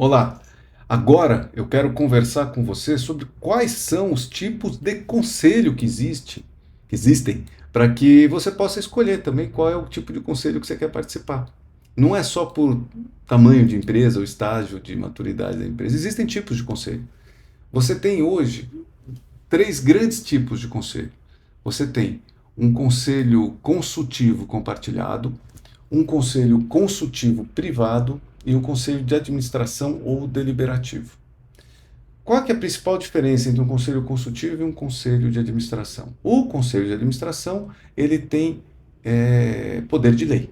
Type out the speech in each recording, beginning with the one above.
Olá, agora eu quero conversar com você sobre quais são os tipos de conselho que existem, para que você possa escolher também qual é o tipo de conselho que você quer participar. Não é só por tamanho de empresa ou estágio de maturidade da empresa, existem tipos de conselho. Você tem hoje três grandes tipos de conselho. Você tem um conselho consultivo compartilhado, um conselho consultivo privado e um conselho de administração ou deliberativo. Qual que é a principal diferença entre um conselho consultivo e um conselho de administração? O conselho de administração ele tem poder de lei.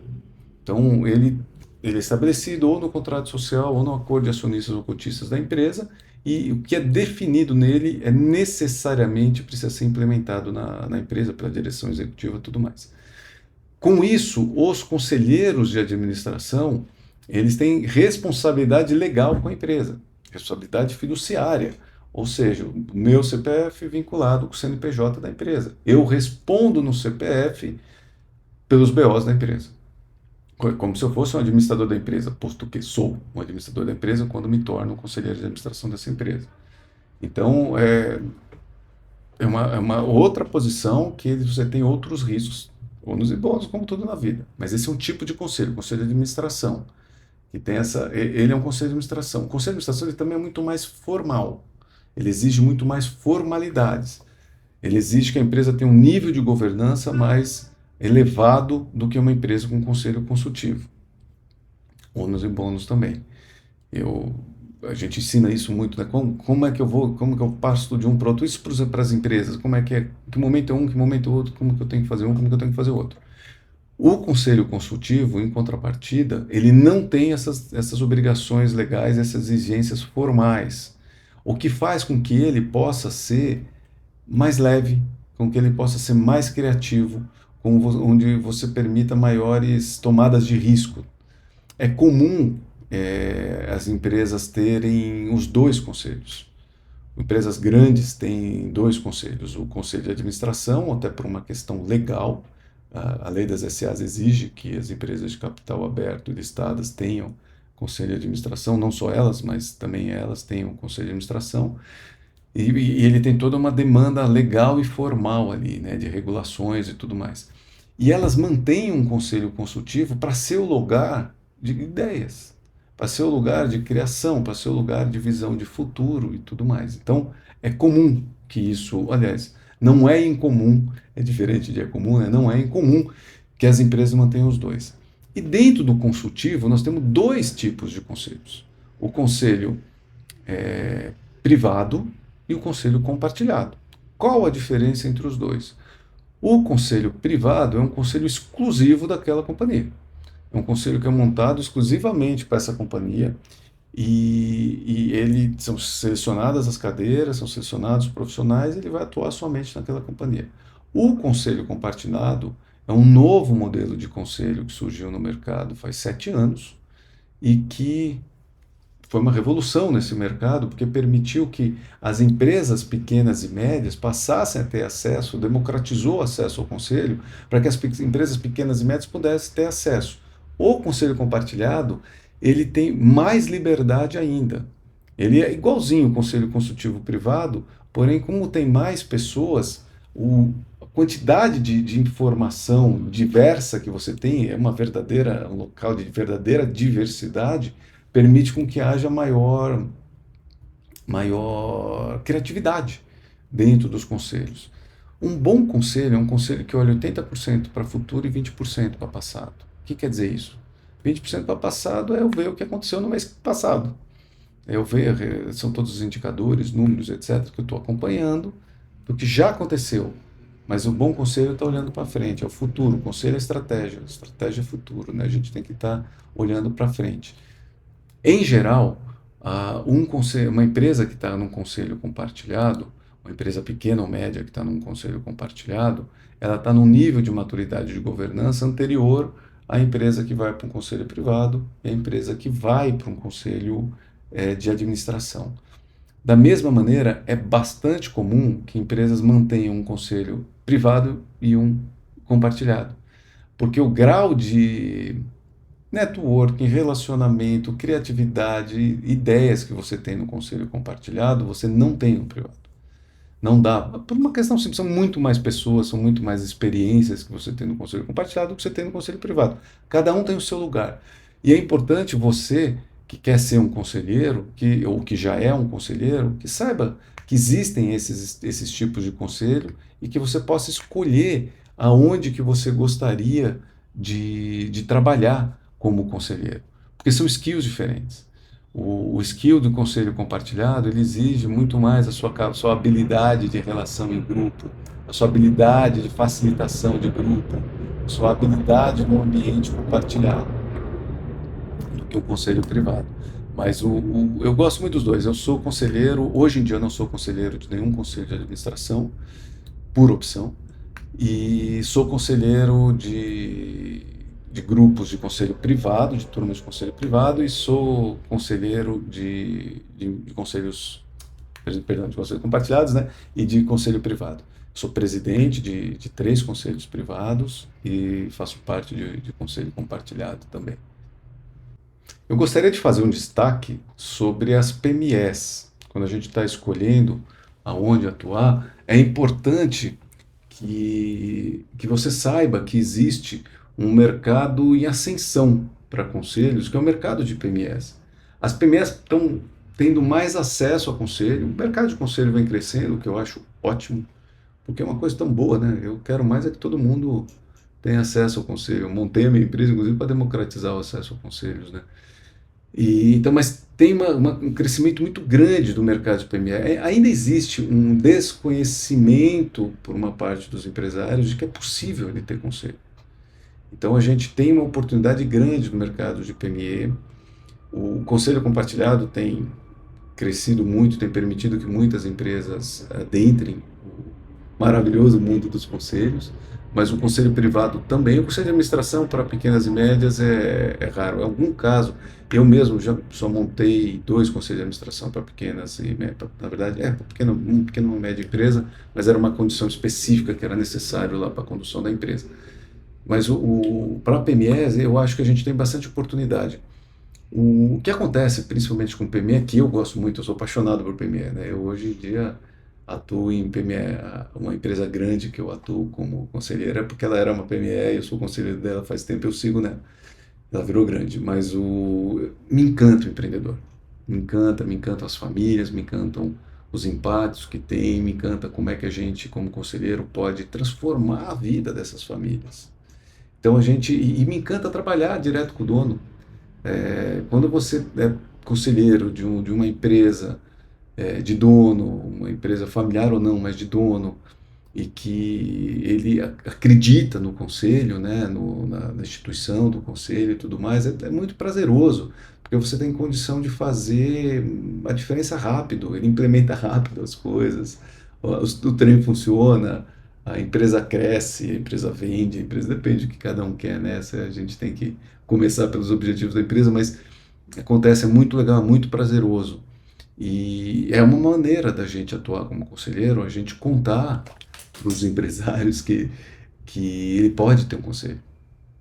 Então ele é estabelecido ou no contrato social ou no acordo de acionistas ou cotistas da empresa, e o que é definido nele é necessariamente precisa ser implementado na empresa pela direção executiva e tudo mais. Com isso, os conselheiros de administração, eles têm responsabilidade legal com a empresa, responsabilidade fiduciária, ou seja, o meu CPF vinculado com o CNPJ da empresa. Eu respondo no CPF pelos BOs da empresa, como se eu fosse um administrador da empresa, posto que sou um administrador da empresa quando me torno um conselheiro de administração dessa empresa. Então, é uma outra posição que você tem outros riscos, ônus e bônus, como tudo na vida. Mas esse é um tipo de conselho, conselho de administração, que tem ele é um conselho de administração. O conselho de administração ele também é muito mais formal, ele exige muito mais formalidades. Ele exige que a empresa tenha um nível de governança mais elevado do que uma empresa com conselho consultivo. Ônus e bônus também. Eu, a gente ensina isso muito, né? Como é que eu vou, como que eu passo de um para outro? Isso para as empresas, como é, que momento é um, que momento é outro, como que eu tenho que fazer um, como que eu tenho que fazer outro. O conselho consultivo, em contrapartida, ele não tem essas obrigações legais, essas exigências formais, o que faz com que ele possa ser mais leve, com que ele possa ser mais criativo, onde você permita maiores tomadas de risco. É comum as empresas terem os dois conselhos. Empresas grandes têm dois conselhos: o conselho de administração, até por uma questão legal. A lei das SAs exige que as empresas de capital aberto e listadas tenham conselho de administração, não só elas, mas também elas tenham conselho de administração. E ele tem toda uma demanda legal e formal ali, né, de regulações e tudo mais. E elas mantêm um conselho consultivo para ser o lugar de ideias, para ser o lugar de criação, para ser o lugar de visão de futuro e tudo mais. Então, é comum que isso, aliás, não é incomum, é diferente de é comum, né? Não é incomum que as empresas mantenham os dois. E dentro do consultivo, nós temos dois tipos de conselhos: o conselho privado e o conselho compartilhado. Qual a diferença entre os dois? O conselho privado é um conselho exclusivo daquela companhia. É um conselho que é montado exclusivamente para essa companhia, e ele são selecionadas as cadeiras, são selecionados os profissionais, e ele vai atuar somente naquela companhia. O conselho compartilhado é um novo modelo de conselho que surgiu no mercado faz 7 anos e que foi uma revolução nesse mercado, porque permitiu que as empresas pequenas e médias passassem a ter acesso, democratizou o acesso ao conselho, para que as empresas pequenas e médias pudessem ter acesso. O conselho compartilhado, ele tem mais liberdade ainda. Ele é igualzinho o conselho consultivo privado, porém, como tem mais pessoas, a quantidade de informação diversa que você tem, um local de verdadeira diversidade, permite com que haja maior criatividade dentro dos conselhos. Um bom conselho é um conselho que olha 80% para futuro e 20% para passado. O que quer dizer isso? 20% para passado é eu ver o que aconteceu no mês passado. Eu ver, são todos os indicadores, números, etc., que eu estou acompanhando do que já aconteceu. Mas o bom conselho está olhando para frente, é o futuro. O conselho é estratégia é futuro, né? A gente tem que estar olhando para frente. Em geral, uma empresa que está num conselho compartilhado, uma empresa pequena ou média que está num conselho compartilhado, ela está num nível de maturidade de governança anterior à empresa que vai para um conselho privado e à empresa que vai para um conselho de administração. Da mesma maneira, é bastante comum que empresas mantenham um conselho privado e um compartilhado, porque o grau networking, relacionamento, criatividade, ideias que você tem no conselho compartilhado, você não tem no privado. Não dá. Por uma questão simples, são muito mais pessoas, são muito mais experiências que você tem no conselho compartilhado do que você tem no conselho privado. Cada um tem o seu lugar. E é importante você que quer ser um conselheiro, ou que já é um conselheiro, que saiba que existem esses tipos de conselho e que você possa escolher aonde que você gostaria de trabalhar como conselheiro. Porque são skills diferentes. O skill do conselho compartilhado, ele exige muito mais a sua habilidade de relação em grupo, a sua habilidade de facilitação de grupo, a sua habilidade no ambiente compartilhado, do que o conselho privado. Mas eu gosto muito dos dois. Eu sou conselheiro, hoje em dia eu não sou conselheiro de nenhum conselho de administração, por opção, e sou conselheiro de grupos de conselho privado, de turmas de conselho privado, e sou conselheiro de conselhos, perdão, de conselhos compartilhados, né? E de conselho privado. Sou presidente de 3 conselhos privados e faço parte de conselho compartilhado também. Eu gostaria de fazer um destaque sobre as PMEs. Quando a gente está escolhendo aonde atuar, é importante que você saiba que existe um mercado em ascensão para conselhos, que é o mercado de PMEs. As PMEs estão tendo mais acesso a conselho, o mercado de conselho vem crescendo, o que eu acho ótimo, porque é uma coisa tão boa, né? Eu quero mais é que todo mundo tenha acesso ao conselho. Eu montei a minha empresa, inclusive, para democratizar o acesso a conselhos, né? Então, mas tem um crescimento muito grande do mercado de PME. Ainda existe um desconhecimento por uma parte dos empresários de que é possível ele ter conselho. Então a gente tem uma oportunidade grande no mercado de PME. O conselho compartilhado tem crescido muito, tem permitido que muitas empresas adentrem o maravilhoso mundo dos conselhos, mas o conselho privado também. O conselho de administração para pequenas e médias é raro. Em algum caso, eu mesmo já só montei 2 conselhos de administração para pequenas e médias, na verdade, para pequena e média empresa, mas era uma condição específica que era necessário lá para a condução da empresa. Mas para PMEs, eu acho que a gente tem bastante oportunidade. O que acontece, principalmente com PME, que eu gosto muito, eu sou apaixonado por PME, né? Eu hoje em dia atuo em PME, uma empresa grande que eu atuo como conselheiro, é porque ela era uma PME, eu sou conselheiro dela faz tempo, eu sigo nela. Ela virou grande, mas me encanta o empreendedor. Me encantam as famílias, me encantam os impactos que tem, me encanta como é que a gente, como conselheiro, pode transformar a vida dessas famílias. Então e me encanta trabalhar direto com o dono. Quando você é conselheiro de uma empresa, de dono, uma empresa familiar ou não, mas de dono, e que ele acredita no conselho, né, na instituição do conselho e tudo mais, é muito prazeroso, porque você tem condição de fazer a diferença rápido, ele implementa rápido as coisas, o trem funciona, a empresa cresce, a empresa vende, a empresa depende do que cada um quer, né? A gente tem que começar pelos objetivos da empresa, mas acontece, é muito legal, é muito prazeroso. E é uma maneira da gente atuar como conselheiro, a gente contar para os empresários que ele pode ter um conselho,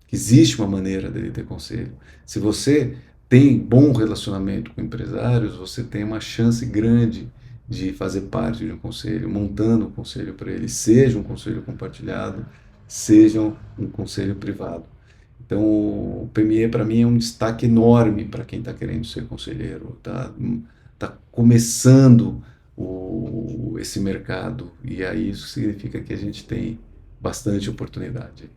que existe uma maneira dele ter conselho. Se você tem bom relacionamento com empresários, você tem uma chance grande de fazer parte de um conselho, montando um conselho para ele, seja um conselho compartilhado, seja um conselho privado. Então, o PME para mim é um destaque enorme para quem está querendo ser conselheiro, tá começando esse mercado, e aí isso significa que a gente tem bastante oportunidade.